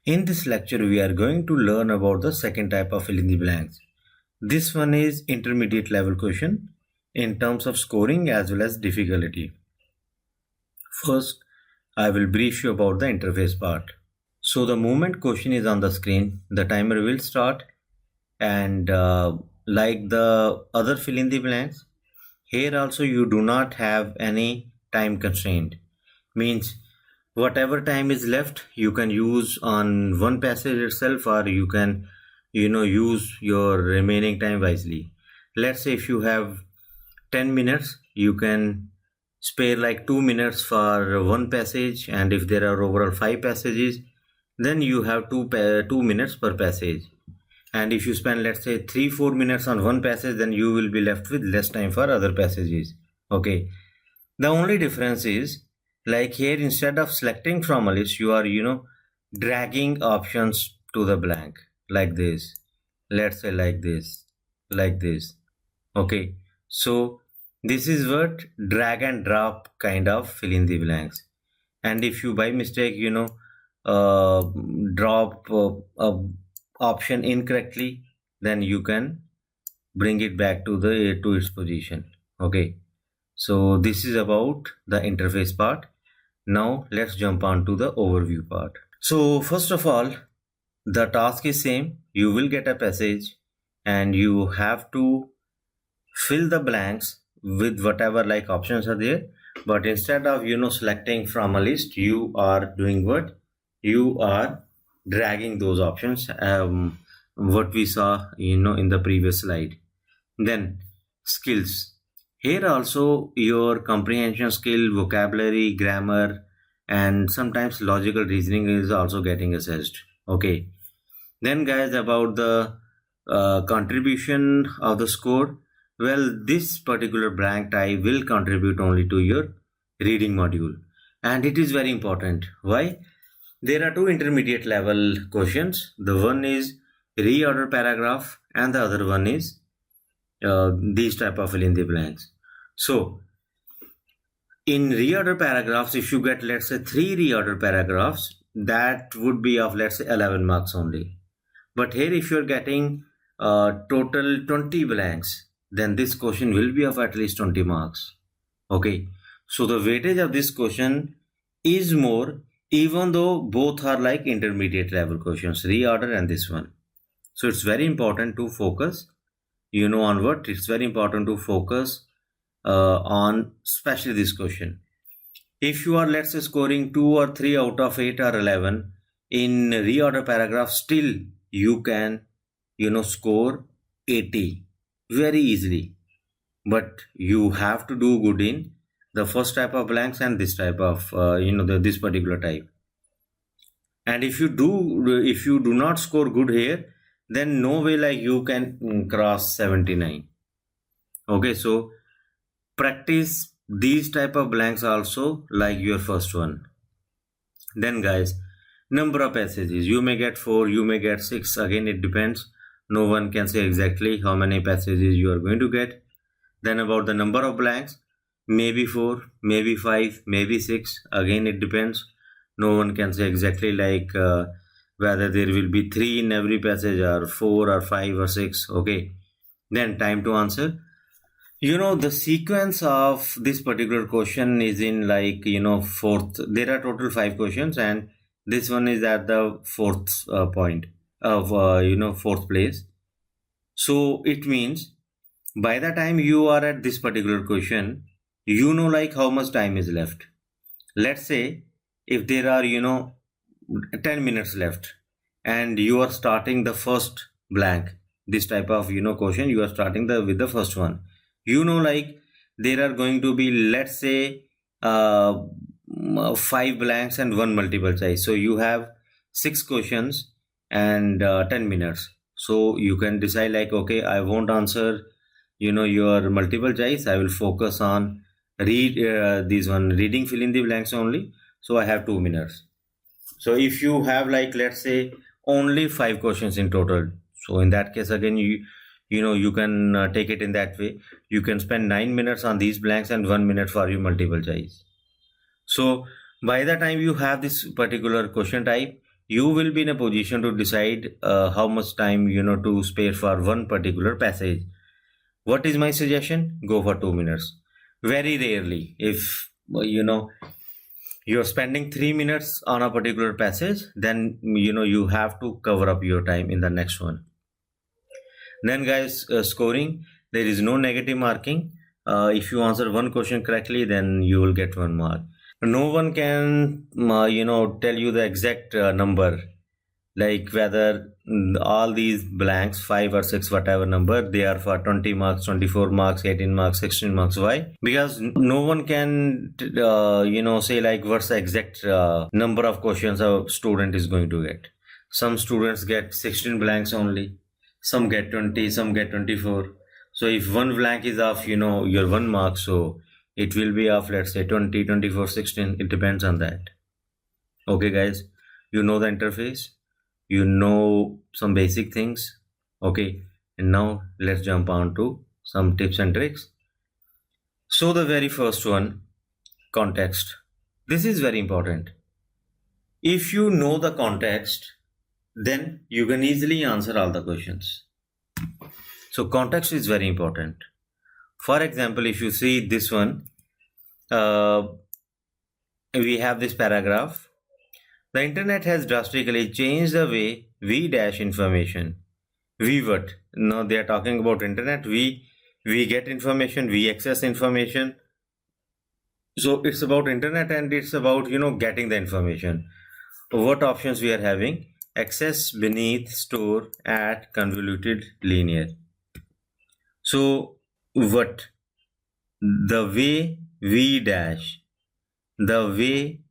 In this lecture, we are going to learn about the second type of fill in the blanks. This one is intermediate level question in terms of scoring as well as difficulty. First, I will brief you about the interface part. So the moment question is on the screen, the timer will start, and like the other fill in the blanks, here also you do not have any time constraint. Means whatever time is left you can use on one passage itself, or you can use your remaining time wisely. Let's say if you have 10 minutes, you can spare like 2 minutes for one passage, and if there are overall 5 passages, then you have 2 minutes per passage. And if you spend, let's say, 3-4 minutes on one passage, then you will be left with less time for other passages. Okay, the only difference is, like here, instead of selecting from a list, you are dragging options to the blank like this. Let's say like this. Okay, so this is what drag and drop kind of fill in the blanks. And if you by mistake drop a option incorrectly, then you can bring it back to its position. Okay, so this is about the interface part. Now let's jump on to the overview part. So first of all, the task is same. You will get a passage and you have to fill the blanks with whatever like options are there, but instead of selecting from a list, you are doing what? You are dragging those options, what we saw in the previous slide. Then skills. Here also your comprehension skill, vocabulary, grammar, and sometimes logical reasoning is also getting assessed. Okay, then guys, about the contribution of the score. Well, this particular blank type will contribute only to your reading module, and it is very important. Why? There are two intermediate level questions. The one is reorder paragraph and the other one is these type of fill in the blanks. So in reorder paragraphs, if you get, let's say, 3 reorder paragraphs, that would be of, let's say, 11 marks only. But here if you're getting total 20 blanks, then this question will be of at least 20 marks. Okay, so the weightage of this question is more, even though both are like intermediate level questions, reorder and this one. So it's very important to focus on what? It's very important to focus on especially this question. If you are, let's say, scoring 2 or 3 out of 8 or 11 in reorder paragraph, still you can score 80 very easily. But you have to do good in the first type of blanks and this type of this particular type. And if you do not score good here, then no way like you can cross 79. Okay, so practice these type of blanks also like your first one. Then guys, number of passages, you may get 4, you may get 6. Again, it depends. No one can say exactly how many passages you are going to get. Then about the number of blanks, maybe 4, maybe 5, maybe 6. Again, it depends. No one can say exactly like whether there will be 3 in every passage or 4 or 5 or 6. Okay, then time to answer. The sequence of this particular question is in like fourth. There are total 5 questions, and this one is at the fourth point of fourth place. So it means by the time you are at this particular question, like how much time is left. Let's say if there are 10 minutes left and you are starting the first blank, this type of question, you are starting with the first one. Like there are going to be, let's say, 5 blanks and 1 multiple choice. So you have 6 questions and 10 minutes. So you can decide like, okay, I won't answer your multiple choice. I will focus on reading fill in the blanks only. So I have 2 minutes. So if you have like, let's say, only 5 questions in total, so in that case again you can take it in that way. You can spend 9 minutes on these blanks and 1 minute for your multiple choice. So by the time you have this particular question type, you will be in a position to decide how much time to spare for one particular passage. What is my suggestion? Go for 2 minutes. Very rarely, if you're spending 3 minutes on a particular passage, then you have to cover up your time in the next one. Then guys, scoring, there is no negative marking. If you answer one question correctly, then you will get 1 mark. No one can tell you the exact number, like whether all these blanks, 5 or 6, whatever number, they are for 20 marks, 24 marks, 18 marks, 16 marks. Why? Because no one can say like what's the exact number of questions a student is going to get. Some students get 16 blanks only, some get 20, some get 24. So if one blank is of your 1 mark, so it will be of, let's say, 20, 24, 16. It depends on that. Okay guys, you know the interface, you know some basic things. Okay, and now let's jump on to some tips and tricks. So the very first one, context. This is very important. If you know the context, then you can easily answer all the questions. So context is very important. For example, if you see this one, we have this paragraph. The internet has drastically changed the way we dash information. We what? Now they are talking about internet. We get information, we access information. So it's about internet and it's about getting the information. What options we are having? Access, beneath, store, at, convoluted, linear. So what? The way we dash, the way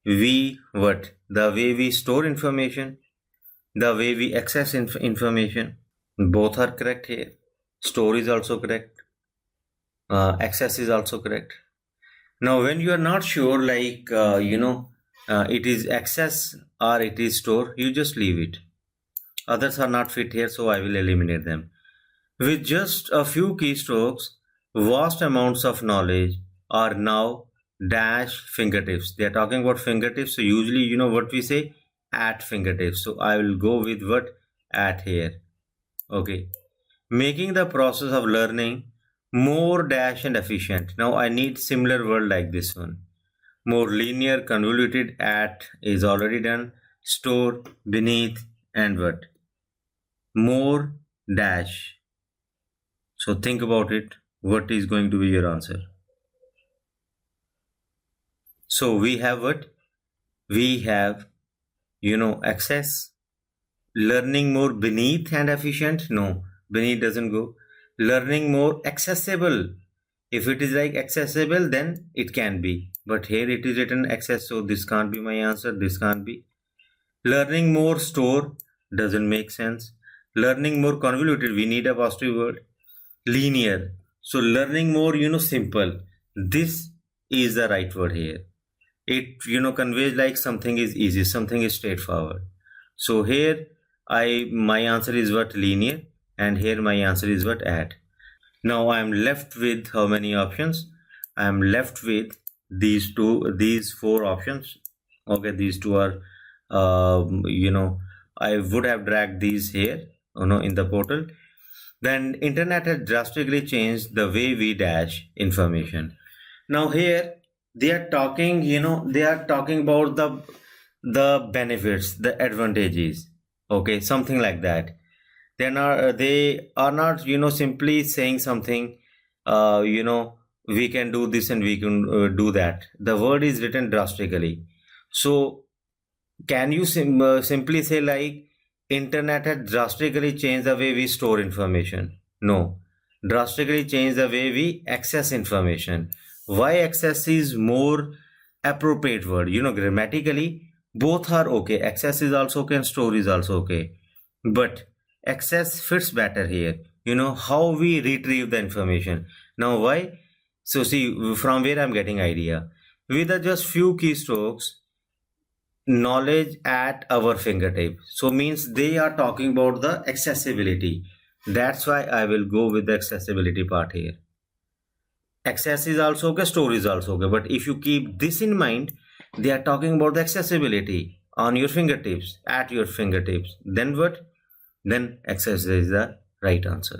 we what? The way we store information, the way we access information. Both are correct here. Store is also correct. Access is also correct. Now when you are not sure, like it is access or it is store, you just leave it. Others are not fit here, so I will eliminate them. With just a few keystrokes, vast amounts of knowledge are now dash fingertips. They are talking about fingertips, so usually what we say, at fingertips. So I will go with what? At here. Okay, making the process of learning more dash and efficient. Now I need similar word like this one. More linear, convoluted, at is already done. Store, beneath, and what? More dash. So think about it. What is going to be your answer? So we have what? We have access. Learning more beneath and efficient. No, beneath doesn't go. Learning more accessible. If it is like accessible, then it can be. But here it is written access, so this can't be my answer. This can't be. Learning more store doesn't make sense. Learning more convoluted, we need a positive word. Linear. So learning more simple. This is the right word here. It conveys like something is easy, something is straightforward. So here my answer is what? Linear, and here my answer is what? At. Now I am left with how many options? I am left with these 4 options. Okay, these 2 are I would have dragged these here in the portal. Then internet has drastically changed the way we dash information. Now here they are talking about the benefits, the advantages. Okay, something like that. They are not simply saying something we can do this and we can do that. The word is written drastically. So can you simply say like internet has drastically changed the way we store information? No, drastically changed the way we access information. Why access is more appropriate word? Grammatically both are okay. Access is also okay and store is also okay, but access fits better here. How we retrieve the information. Now why? So see from where I'm getting idea. With just few keystrokes, knowledge at our fingertip. So means they are talking about the accessibility. That's why I will go with the accessibility part here. Access is also okay, store is also okay, but if you keep this in mind, they are talking about the accessibility. on your fingertips, at your fingertips. Then what? Then exercise is the right answer.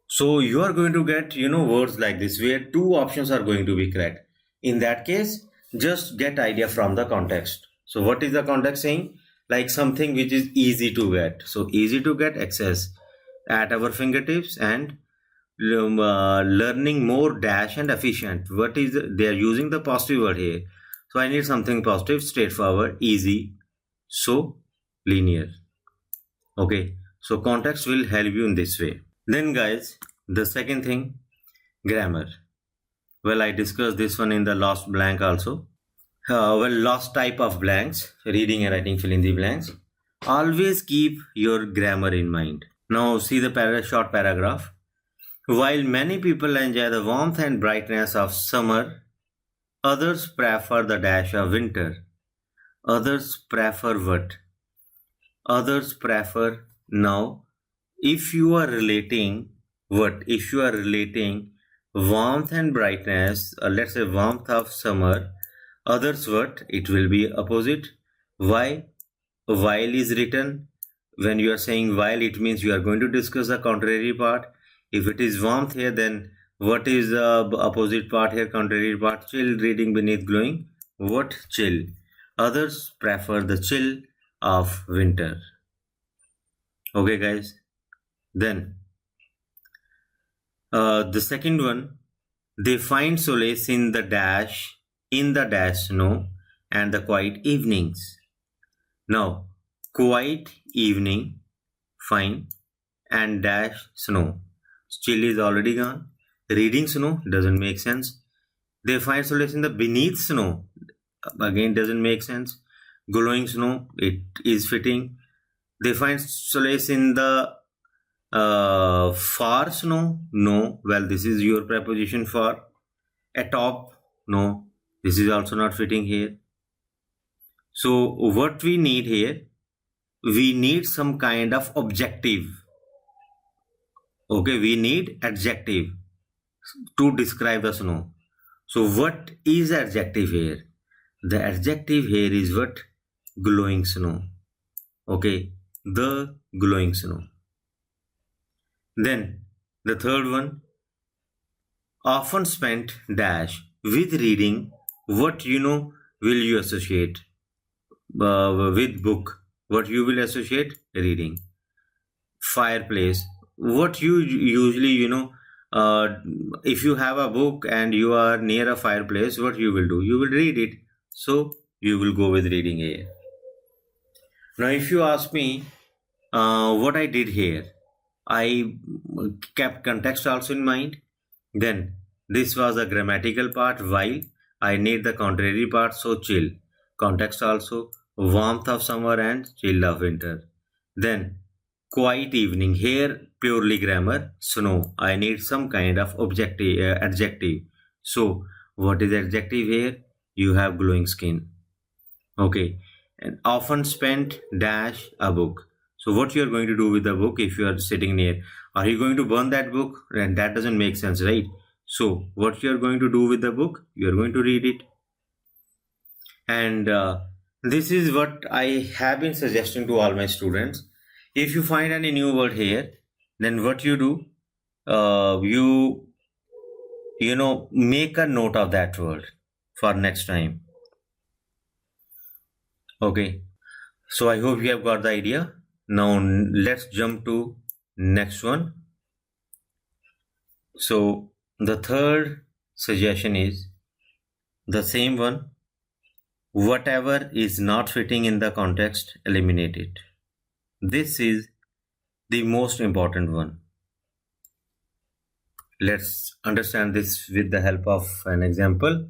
So you are going to get, words like this where two options are going to be correct. In that case, just get idea from the context. So what is the context saying? Like something which is easy to get. So easy to get, access at our fingertips, and learning more dash and efficient. What is they are using the positive word here. So I need something positive, straightforward, easy, so linear. Okay, so context will help you in this way. Then guys, the second thing, grammar. Well, I discussed this one in the last blank also. Last type of blanks, reading and writing, fill in the blanks. Always keep your grammar in mind. Now see the short paragraph. While many people enjoy the warmth and brightness of summer, others prefer the dash of winter. Others prefer what? Others prefer. Now, if you are relating what? If you are relating warmth and brightness, let's say warmth of summer, others what? It will be opposite. Why? While is written. When you are saying while, it means you are going to discuss the contrary part. If it is warmth here, then what is the opposite part here, contrary part? Chill, reading beneath glowing. What? Chill. Others prefer the chill of winter. Okay guys. Then the second one, they find solace in the dash snow and the quiet evenings. Now, quiet evening, fine, and dash snow. Chill is already gone. Reading snow doesn't make sense. They find solace in the beneath snow. Again, doesn't make sense. Glowing snow, it is fitting. They find solace in the far snow. No. Well, this is your preposition for. Atop. No. This is also not fitting here. So what we need here, we need some kind of objective. Okay, we need adjective to describe the snow. So what is adjective here? The adjective here is what? Glowing snow. Okay, the glowing snow. Then the third one, often spent dash with reading. What will you associate with book? What you will associate? Reading. Fireplace. What you usually if you have a book and you are near a fireplace, what you will do? You will read it. So you will go with reading here. Now if you ask me what I did here, I kept context also in mind. Then this was the grammatical part, while I need the contrary part, so chill. Context also, warmth of summer and chill of winter. Then quiet evening, here purely grammar, snow. I need some kind of objective adjective. So what is adjective here? You have glowing skin. Okay, and often spent dash a book. So what you are going to do with the book if you are sitting near? Are you going to burn that book? And that doesn't make sense, right? So what you are going to do with the book? You are going to read it. And this is what I have been suggesting to all my students. If you find any new word here, then what you do, you make a note of that word for next time. Okay, so I hope you have got the idea. Now let's jump to next one. So the third suggestion is the same one. Whatever is not fitting in the context, eliminate it. This is the most important one. Let's understand this with the help of an example.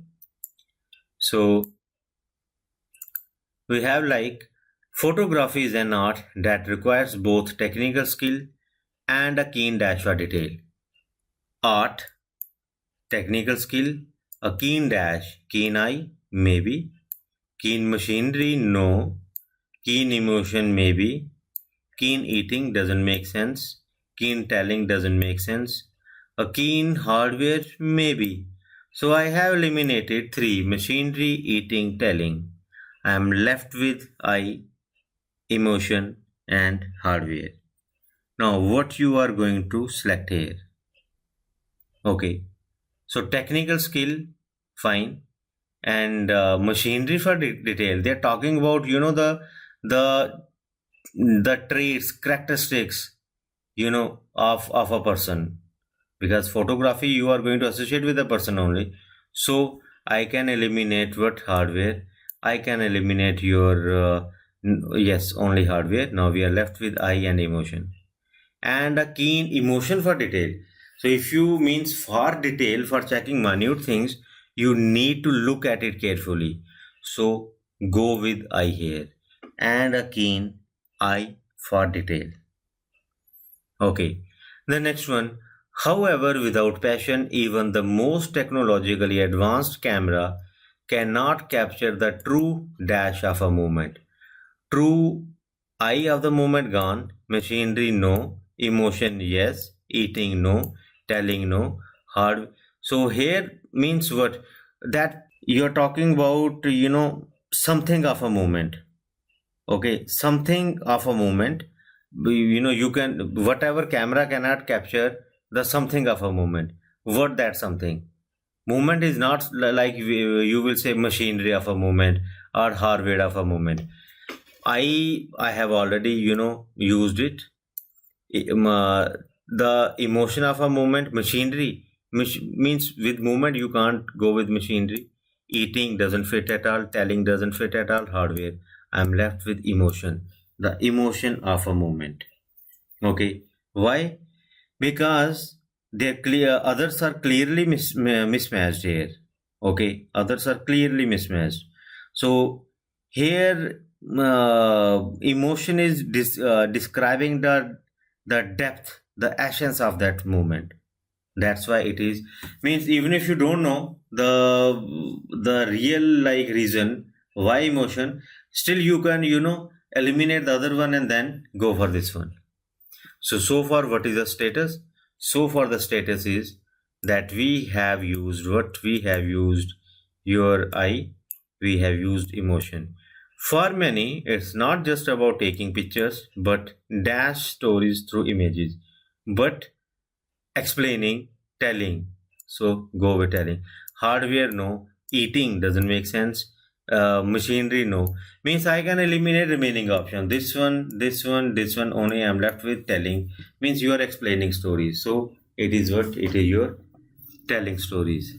So we have like, photography is an art that requires both technical skill and a keen dash for detail. Art, technical skill, a keen dash, keen eye, maybe. Keen machinery, no. Keen emotion, maybe. Keen eating doesn't make sense. Keen telling doesn't make sense. A keen hardware, maybe. So I have eliminated 3: machinery, eating, telling. I am left with I, emotion and hardware. Now what you are going to select here? Okay, so technical skill, fine, and machinery for detail. They're talking about, you know, the the traits, characteristics, you know, of a person, because photography you are going to associate with a person only. So I can eliminate what hardware, I can eliminate your yes, only hardware. Now we are left with I and emotion, and a keen emotion for detail. So if you means for detail, for checking minute things, you need to look at it carefully. So go with I here, and a keen eye for detail. Okay, the next one. However, without passion, even the most technologically advanced camera cannot capture the true dash of a moment. True eye of the moment gone, machinery no, emotion yes, eating no, telling no, hard. So here means what? That you're talking about, you know, something of a moment. Okay, something of a moment. You know, you can, whatever camera cannot capture the something of a moment. What that something? Movement is not like you will say machinery of a moment or hardware of a moment. I have already, you know, used it. The emotion of a moment, machinery, means with movement you can't go with machinery. Eating doesn't fit at all, telling doesn't fit at all, hardware. I'm left with emotion, the emotion of a moment. Okay, why? Because they're clear, others are clearly mismatched here. Okay, others are clearly mismatched. So here emotion is describing the depth, the essence of that moment. That's why it is, means even if you don't know the real like reason why emotion, still you can, you know, eliminate the other one and then go for this one. So far, what is the status? So far, the status is that we have used what we have used your eye, we have used emotion. For many, it's not just about taking pictures, but dash stories through images, but explaining, telling. So go with telling. Hardware, no. Eating doesn't make sense. Machinery, no. Means I can eliminate remaining option. This one, this one, this one only. I'm left with telling. Means you are explaining stories. So it is what it is. Your telling stories.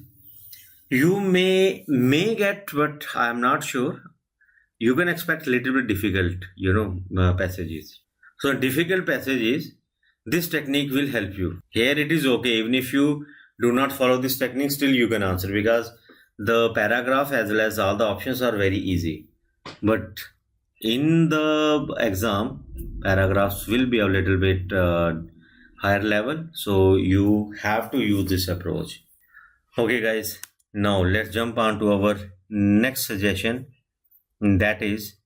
You may get, but I am not sure. You can expect little bit difficult, you know, passages. So difficult passages, this technique will help you. Here it is okay, even if you do not follow this technique, still you can answer, because the paragraph as well as all the options are very easy. But in the exam, paragraphs will be a little bit higher level, so you have to use this approach. Okay guys, now let's jump on to our next suggestion. That is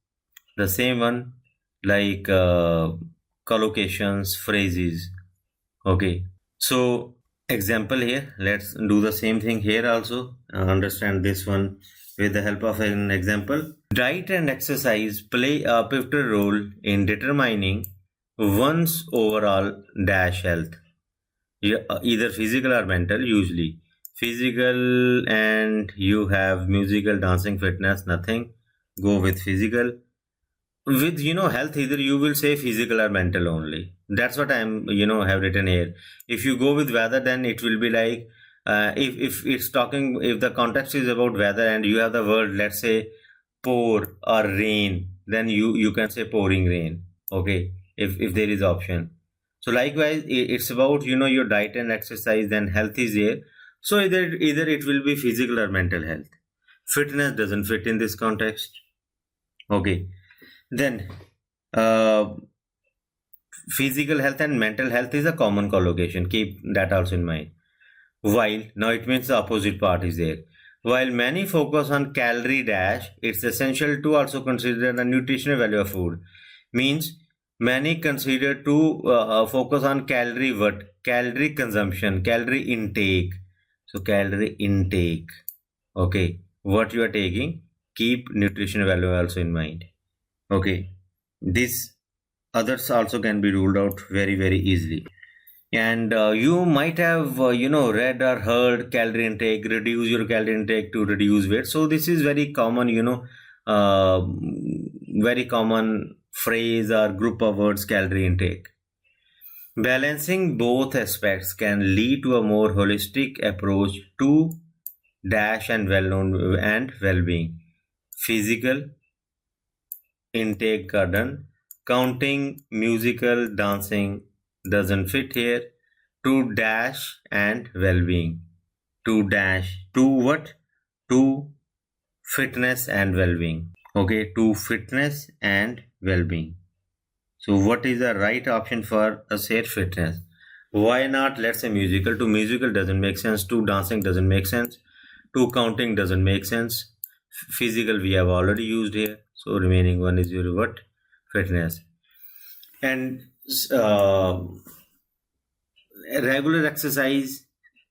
the same one, like collocations, phrases. Okay, so example here, let's do the same thing here also. Understand this one with the help of an example. Diet and exercise play a pivotal role in determining one's overall dash health, either physical or mental. Usually physical, and you have musical, dancing, fitness, nothing. Go with physical. With, you know, health, either you will say physical or mental only. That's what I'm, you know, have written here. If you go with weather, then it will be like if it's talking, if the context is about weather and you have the word, let's say pour or rain, then you can say pouring rain. Okay, if there is option. So likewise, it's about, you know, your diet and exercise, then health is there. So either it will be physical or mental health. Fitness doesn't fit in this context. Okay, then physical health and mental health is a common collocation. Keep that also in mind. While, now it means the opposite part is there. While many focus on calorie dash, it's essential to also consider the nutritional value of food. Means many consider to focus on calorie what? Calorie consumption, calorie intake. So calorie intake. Okay, what you are taking, keep nutrition value also in mind. Okay, these others also can be ruled out very easily. And you might have read or heard calorie intake, reduce your calorie intake to reduce weight. So this is very common, uh, very common phrase or group of words, calorie intake. Balancing both aspects can lead to a more holistic approach to dash and well-being. Physical intake are done. Counting, musical, dancing doesn't fit here. To dash and well-being. To dash. To what? To fitness and well-being. Okay, to fitness and well-being. So what is the right option for us here? Fitness. Why not, let's say, musical? To musical doesn't make sense. To dancing doesn't make sense. To counting doesn't make sense. Physical we have already used here. So remaining one is your what? Fitness. And regular exercise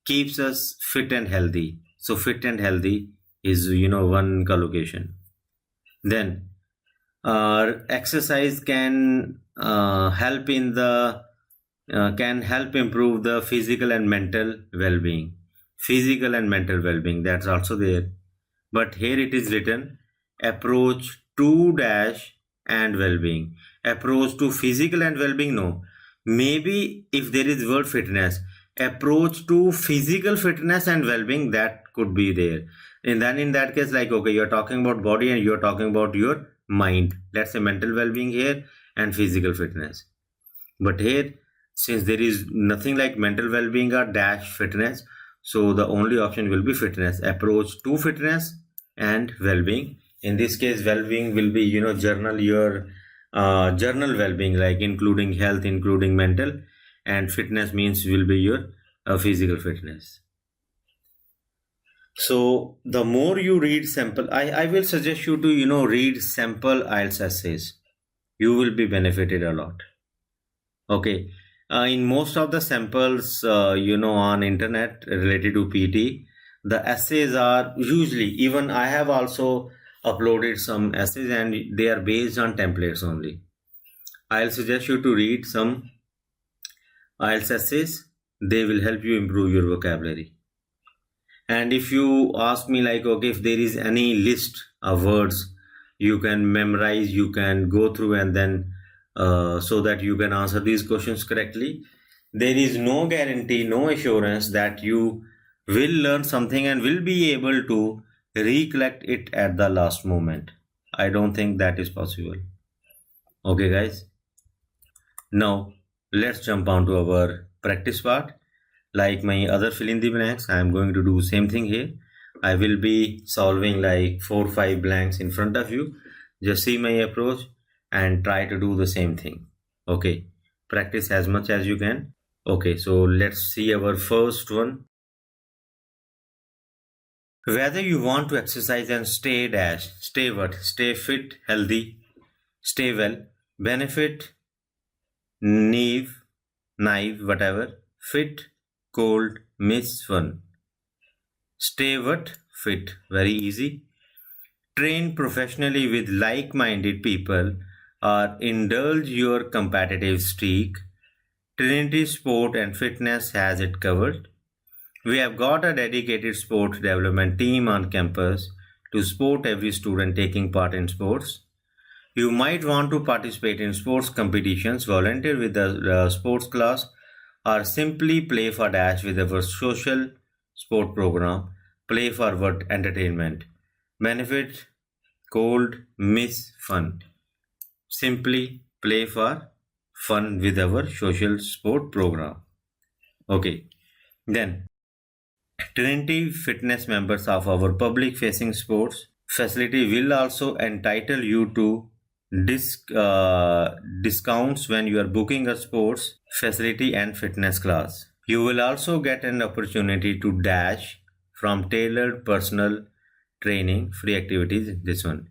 keeps us fit and healthy. So fit and healthy is one collocation. Then exercise can help improve the physical and mental well-being. Physical and mental well-being, that's also there. But here it is written approach to dash and well-being. Approach to physical and well-being, no. Maybe if there is word fitness, approach to physical fitness and well-being, that could be there. And then in that case, like, okay, you're talking about body and you're talking about your mind. Let's say mental well-being here and physical fitness. But here, since there is nothing like mental well-being or dash fitness, so the only option will be fitness. Approach to fitness and well-being. In this case, well-being will be journal well-being, like including health, including mental, and fitness means will be your physical fitness. So the more you read sample, I will suggest you to read sample IELTS essays. You will be benefited a lot. Okay, in most of the samples on internet related to PT, the essays are usually, even I have also uploaded some essays and they are based on templates only. I'll suggest you to read some IELTS essays. They will help you improve your vocabulary. And if you ask me, like, okay, if there is any list of words you can memorize, you can go through and then so that you can answer these questions correctly, there is no guarantee, no assurance that you will learn something and will be able to recollect it at the last moment. I don't think that is possible. Okay guys, now let's jump on to our practice part. Like my other fill in the blanks, I am going to do same thing here. I will be solving like 4 or 5 blanks in front of you. Just see my approach and try to do the same thing. Okay, practice as much as you can. Okay, so let's see our first one. Whether you want to exercise and stay fit, healthy, stay well, benefit, naive, whatever, fit, cold, miss, fun. Stay what? Fit. Very easy. Train professionally with like-minded people or indulge your competitive streak. Trinity Sport and Fitness has it covered. We have got a dedicated sport development team on campus to support every student taking part in sports. You might want to participate in sports competitions, volunteer with the sports class, or simply play for dash with our social sport program. Play for what? Entertainment. Benefit, cold, miss, fun. Simply play for fun with our social sport program. Okay, then 20 fitness members of our public facing sports facility will also entitle you to discounts when you are booking a sports facility and fitness class. You will also get an opportunity to dash from tailored personal training, free activities, this one.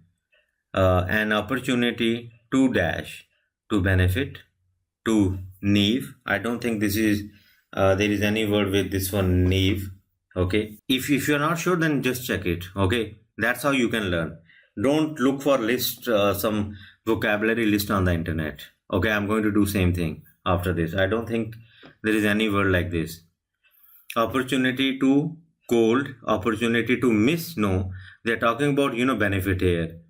An opportunity to dash, to benefit, to naive. I don't think this is there is any word with this one, naive. Okay, if you're not sure, then just check it. Okay, that's how you can learn. Don't look for list some vocabulary list on the internet. Okay, I'm going to do same thing after this. I don't think there is any word like this. Opportunity to cold, opportunity to miss. No, they're talking about benefit here.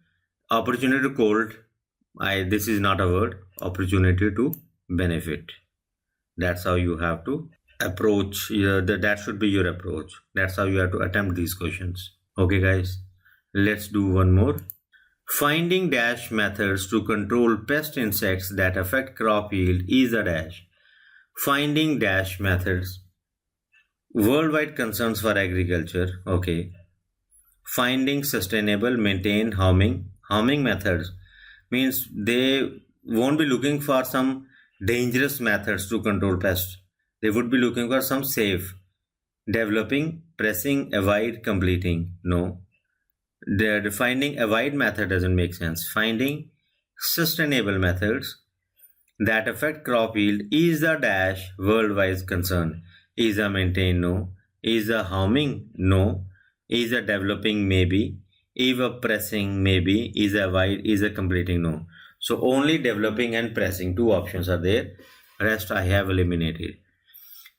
Opportunity to cold. This is not a word. Opportunity to benefit. That's how you have to approach. That should be your approach. That's how you have to attempt these questions. Okay, guys, let's do one more. Finding dash methods to control pest insects that affect crop yield is a dash. Finding dash methods. Worldwide concerns for agriculture. Okay. Finding sustainable, maintained harming methods means they won't be looking for some dangerous methods to control pests. They would be looking for some safe. Developing, pressing, avoid, completing. No. The finding avoid method doesn't make sense. Finding sustainable methods that affect crop yield is a dash worldwide concern. Is a maintain? No. Is a harming? No. Is a developing? Maybe. Is a pressing? Maybe. Is a avoid? Is a completing? No. So only developing and pressing, two options are there. Rest I have eliminated.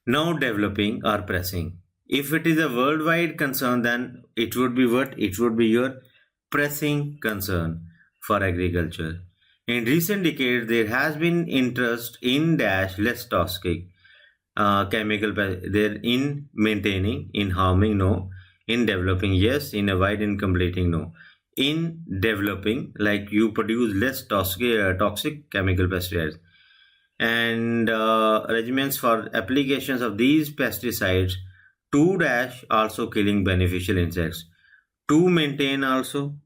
Now developing or pressing. If it is a worldwide concern, then it would be what? It would be your pressing concern for agriculture. In recent decades, there has been interest in dash less toxic chemical. There in maintaining, in harming, no. In developing, yes. In avoid, in completing, no. In developing, like you produce less toxic chemical pesticides, and regimens for applications of these pesticides to dash also killing beneficial insects, to maintain also,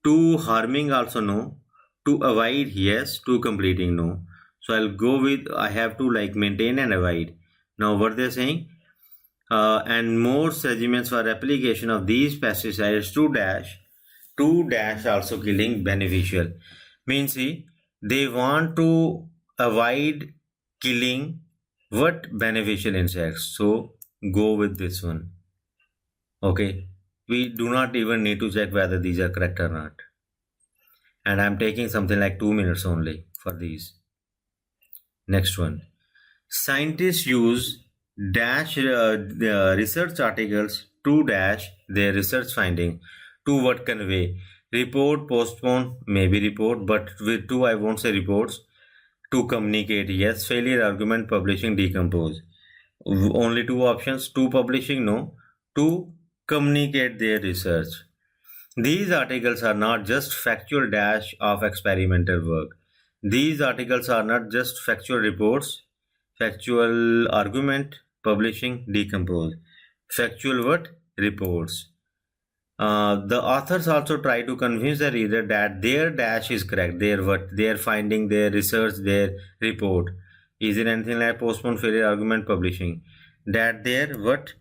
to harming also, no. To avoid, yes. To completing, no. So I'll go with, I have to like maintain and avoid. Now what they're saying, and more regimens for application of these pesticides to dash also killing beneficial. Means see, they want to avoid killing what? Beneficial insects. So go with this one. Okay, we do not even need to check whether these are correct or not, and I'm taking something like 2 minutes only for these. Next one. Scientists use dash research articles to dash their research finding to what convey? Report, postpone, maybe report, but with two I won't say reports. To communicate, yes. Failure, argument, publishing, decompose. Only two options. To publishing, no. To communicate their research. These articles are not just factual dash of experimental work. These articles are not just factual reports. Factual argument, publishing, decompose. Factual what? Reports. The authors also try to convince the reader that their dash is correct. Their what? Their finding, their research, their report. Is it anything like postpone, failure, argument, publishing? That their what?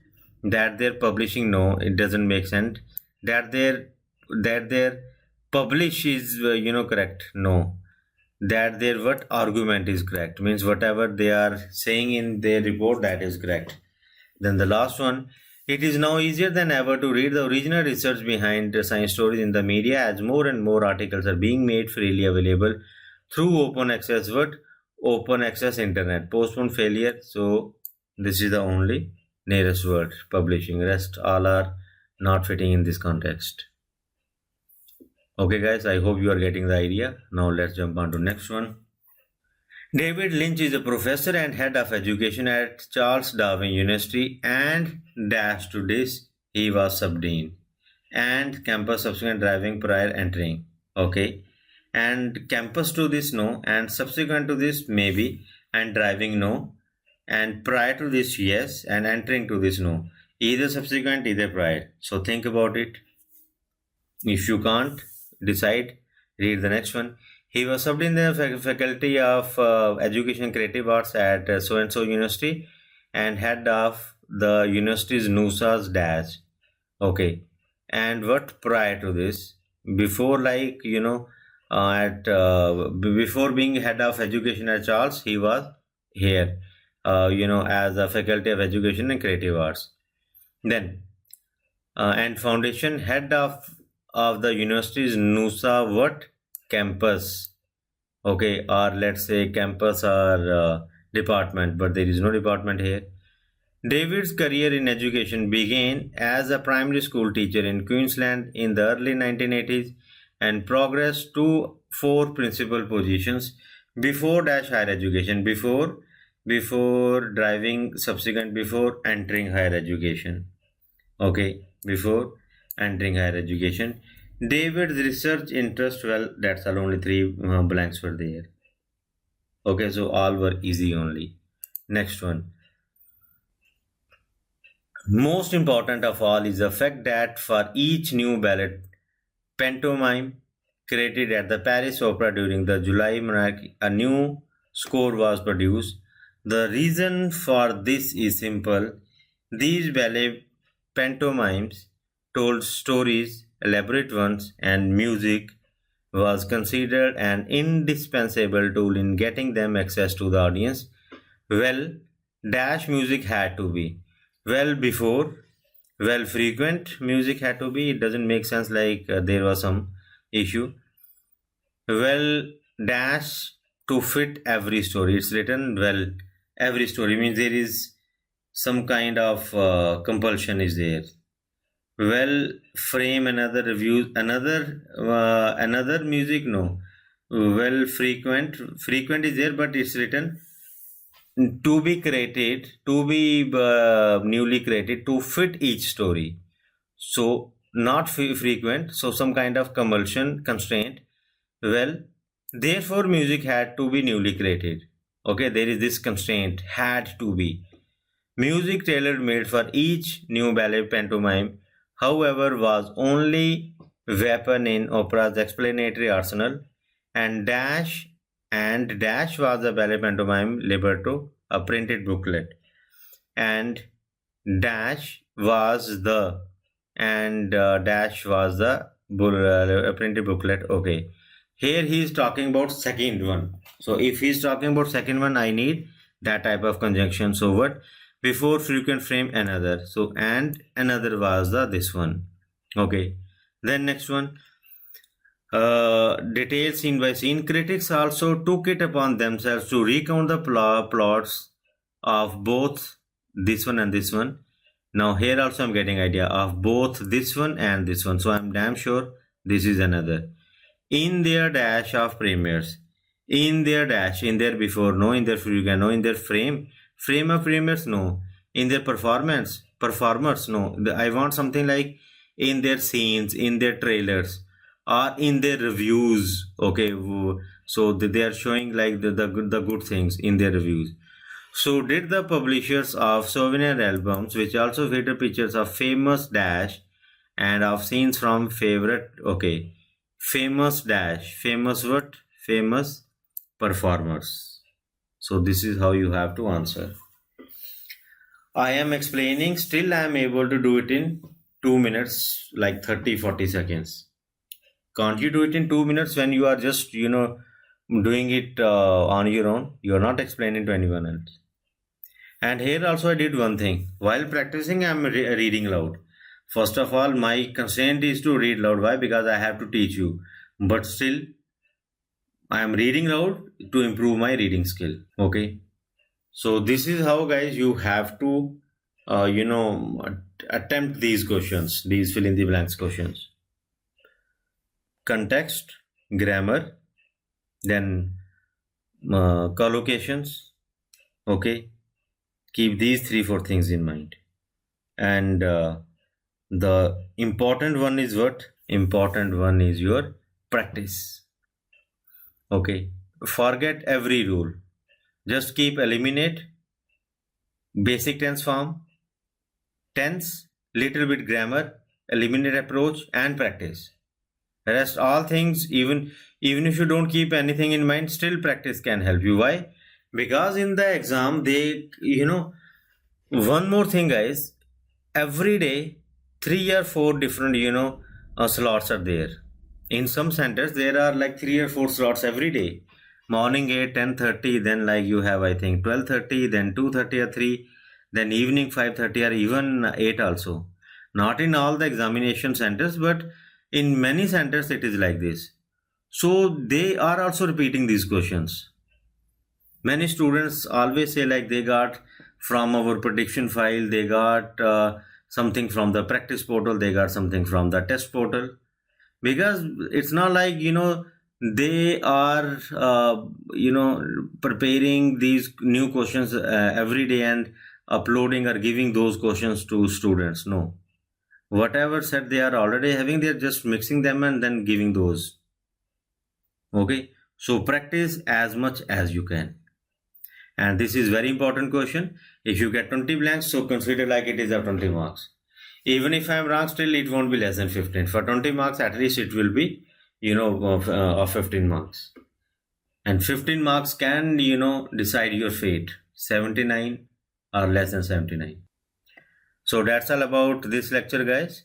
That their publishing? No, it doesn't make sense. That their publish is correct? No. That their what? Argument is correct. Means whatever they are saying in their report, that is correct. Then the last one. It is now easier than ever to read the original research behind the science stories in the media, as more and more articles are being made freely available through open access open access internet. Postpone, failure. So this is the only nearest word. Publishing. Rest all are not fitting in this context. Okay guys, I hope you are getting the idea. Now let's jump on to next one. David Lynch is a professor and head of education at Charles Darwin University, and dash to this he was subdean and campus subsequent driving prior entering. Okay, and campus to this no, and subsequent to this maybe, and driving no, and prior to this yes, and entering to this no. Either subsequent, either prior. So think about it. If you can't decide, read the next one. He was subbed in the faculty of education and creative arts at so-and-so university, and head of the university's NUSA's dash. Okay, and what prior to this? Before before being head of education at Charles, he was here, as a faculty of education and creative arts. Then and foundation head of of the university is Nusa what campus. Okay, or let's say campus or department, but there is no department here. David's career in education began as a primary school teacher in Queensland in the early 1980s and progressed to 4 principal positions before dash higher education, before driving subsequent before entering higher education. Okay, before entering higher education. David's research interest, well, that's all, only 3 blanks were there. Okay, so all were easy only. Next one. Most important of all is the fact that for each new ballet pantomime created at the Paris Opera during the July monarchy, a new score was produced. The reason for this is simple. These ballet pantomimes told stories, elaborate ones, and music was considered an indispensable tool in getting them access to the audience. Well, dash music had to be. Well, before, well, frequent music had to be. It doesn't make sense, like there was some issue. Well, dash to fit every story. It's written well, every story means there is some kind of compulsion is there. Well, frame another reviews, another music, no. Well, frequent is there, but it's written to be created, to be newly created to fit each story. So not frequent, so some kind of compulsion constraint. Well, therefore music had to be newly created. Okay, there is this constraint, had to be. Music tailored made for each new ballet pantomime, however, was only weapon in opera's explanatory arsenal, and dash was a ballet pantomime libretto, a printed booklet, and dash was the printed booklet. Okay, here he is talking about second one. So if he is talking about second one, I need that type of conjunction. So what? Before frequent frame another. So and another was the this one. Okay, then next one. Detailed scene by scene. Critics also took it upon themselves to recount the plots of both this one and this one. Now here also I'm getting idea of both this one and this one. So I'm damn sure this is another. In their dash of premieres. In their dash, in their before, no, in their frequent, no, in their frame of premieres, no, in their performers, no. I want something like in their scenes, in their trailers, or in their reviews. Okay, so they are showing like the good things in their reviews. So did the publishers of souvenir albums, which also feature pictures of famous dash and of scenes from favorite. Okay, famous dash, famous what? Famous performers. So this is how you have to answer. I am explaining, still I am able to do it in 2 minutes, like 30-40 seconds. Can't you do it in 2 minutes when you are just doing it on your own? You are not explaining to anyone else. And here also I did one thing. While practicing, I am reading loud. First of all, my constraint is to read loud. Why? Because I have to teach you. But still, I am reading loud to improve my reading skill. Okay. So this is how, guys, you have to, attempt these questions, these fill in the blanks questions. Context, grammar, then collocations. Okay. Keep these 3-4 things in mind. And the important one is what? Important one is your practice. Okay. Forget every rule. Just keep eliminate basic tense form, tense, little bit grammar, eliminate approach, and practice. Rest all things, even if you don't keep anything in mind, still practice can help you. Why? Because in the exam, they, one more thing, guys, every day, 3 or 4 different, slots are there. In some centers, there are like 3 or 4 slots every day. Morning 8, 10:30, then like you have, I think, 12:30, then 2:30 or 3, then evening 5:30 or even 8 also. Not in all the examination centers, but in many centers it is like this. So they are also repeating these questions. Many students always say like they got from our prediction file, they got something from the practice portal, they got something from the test portal, because it's not like they are preparing these new questions every day and uploading or giving those questions to students. No, whatever set they are already having, they're just mixing them and then giving those. Okay, so practice as much as you can. And this is very important question. If you get 20 blanks, so consider like it is a 20 marks. Even if I'm wrong, still it won't be less than 15. For 20 marks, at least it will be, of 15 marks. And 15 marks can, decide your fate. 79 or less than 79. So that's all about this lecture, guys.